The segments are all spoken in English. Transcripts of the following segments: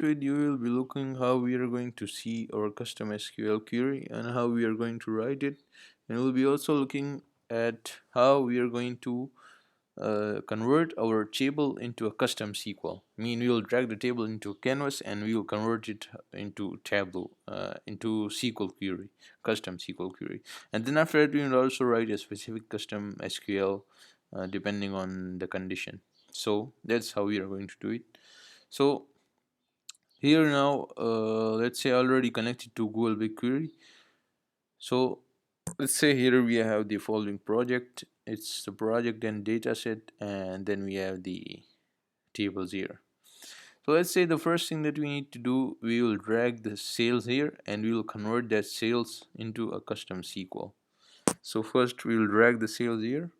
video, we will be looking how we are going to see our custom SQL query and how we are going to write it, and we'll be also looking at how we are going to convert our table into a custom SQL. We will drag the table into Canvas and we will convert it into Tableau, into SQL query, custom SQL query. And then after that, we will also write a specific custom SQL depending on the condition. So that's how we are going to do it. So here now, let's say already connected to Google BigQuery. So let's say here we have the following project. It's the project and dataset, and then we have the tables here. So let's say the first thing that we need to do, we will drag the sales here and we will convert that sales into a custom SQL. So first we will drag the sales here.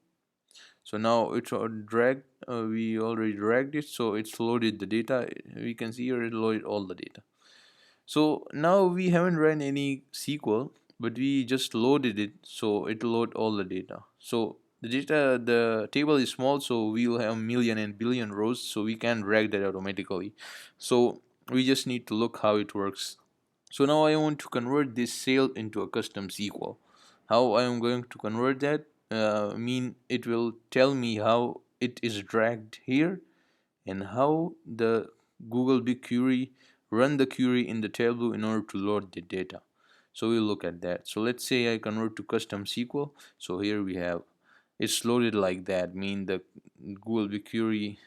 So now it's dragged, we already dragged it, so it's loaded the data. We can see here it loaded all the data. So now we haven't run any SQL, but we just loaded it, so it will load all the data. So the table is small, so we will have million and billion rows, so we can drag that automatically. So we just need to look how it works. So now I want to convert this sale into a custom SQL. How I am going to convert that? It will tell me how it is dragged here and how the Google BigQuery run the query in the Tableau in order to load the data. So we'll look at that. So let's say I convert to custom SQL. So here we have it's loaded like that. The Google BigQuery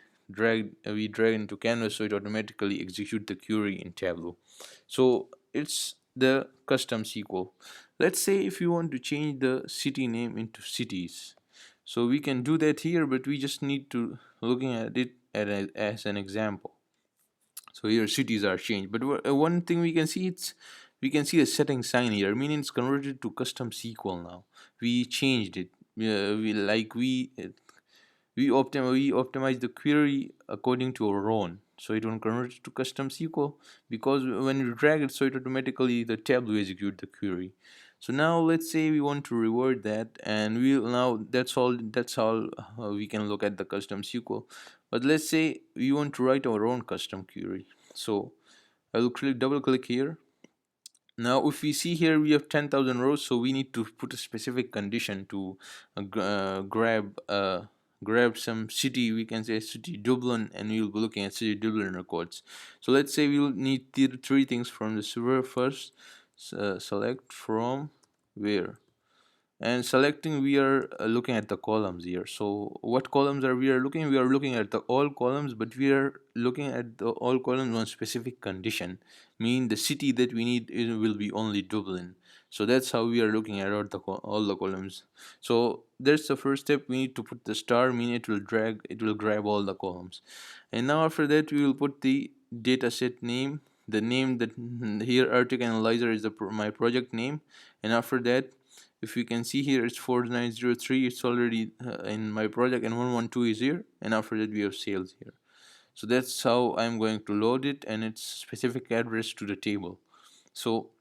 we drag into Canvas, so it automatically execute the query in Tableau. So it's the custom SQL. Let's say if you want to change the city name into cities, so we can do that here, but we just need to looking at it as an example. So here cities are changed, but one thing we can see, we can see a setting sign here, meaning it's converted to custom SQL now. We changed it. We optimize the query according to our own, so it will convert it to custom SQL, because when you drag it, so it automatically the tableau execute the query. So now let's say we want to revert that, and we'll now that's all we can look at the custom SQL. But let's say we want to write our own custom query. So I will double click here. Now if we see here we have 10,000 rows, so we need to put a specific condition to grab some city. We can say city Dublin, and we will be looking at city Dublin records. So let's say we will need three things from the server. First, select from where, and selecting, we are looking at the columns here. So what columns are we are looking? We are looking at the all columns, but we are looking at the all columns on specific condition, mean the city that we need will be only Dublin. So that's how we are looking at all the columns. So that's the first step. We need to put the star, mean it will grab all the columns. And now after that we will put the dataset name, the name that here Arctic Analyzer is my project name. And after that, if you can see here, it's 4903, it's already in my project, and 112 is here, and after that we have sales here. So that's how I'm going to load it, and its specific address to the table. So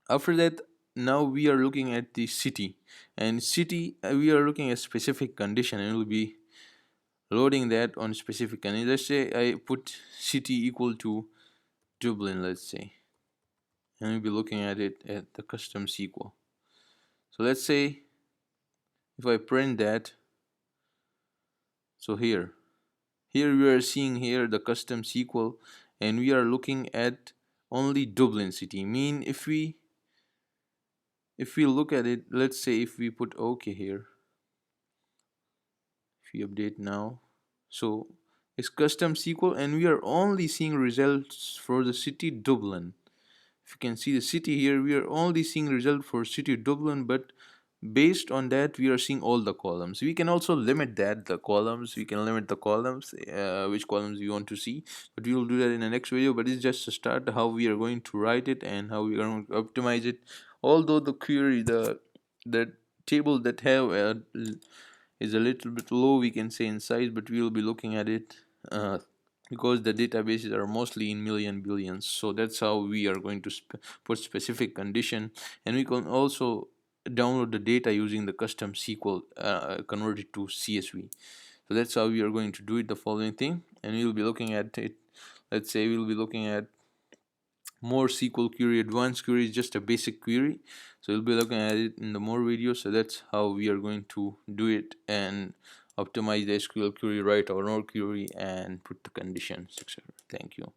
after that, now we are looking at the city, and city we are looking at specific condition, and it will be loading that on specific condition. Let's say I put city equal to Dublin, let's say, and we'll be looking at it at the custom SQL. So let's say if I print that, so here we are seeing here the custom SQL, and we are looking at only Dublin city. If we look at it, let's say if we put OK here, if we update now, so it's custom SQL, and we are only seeing results for the city Dublin. If you can see the city here, we are only seeing result for city Dublin, but based on that we are seeing all the columns. We can also limit the columns. We can limit the columns, which columns we want to see, but we will do that in the next video. But it's just a start how we are going to write it and how we are going to optimize it. Although the query, the table that have is a little bit low, we can say, in size, but we will be looking at it because the databases are mostly in million billions. So that's how we are going to put specific condition, and we can also download the data using the custom SQL converted to CSV. So that's how we are going to do it, the following thing, and we will be looking at it. Let's say we'll be looking at more SQL query, advanced query is just a basic query. So we'll be looking at it in the more videos. So that's how we are going to do it and optimize the SQL query, write our node query, and put the conditions, etc. Thank you.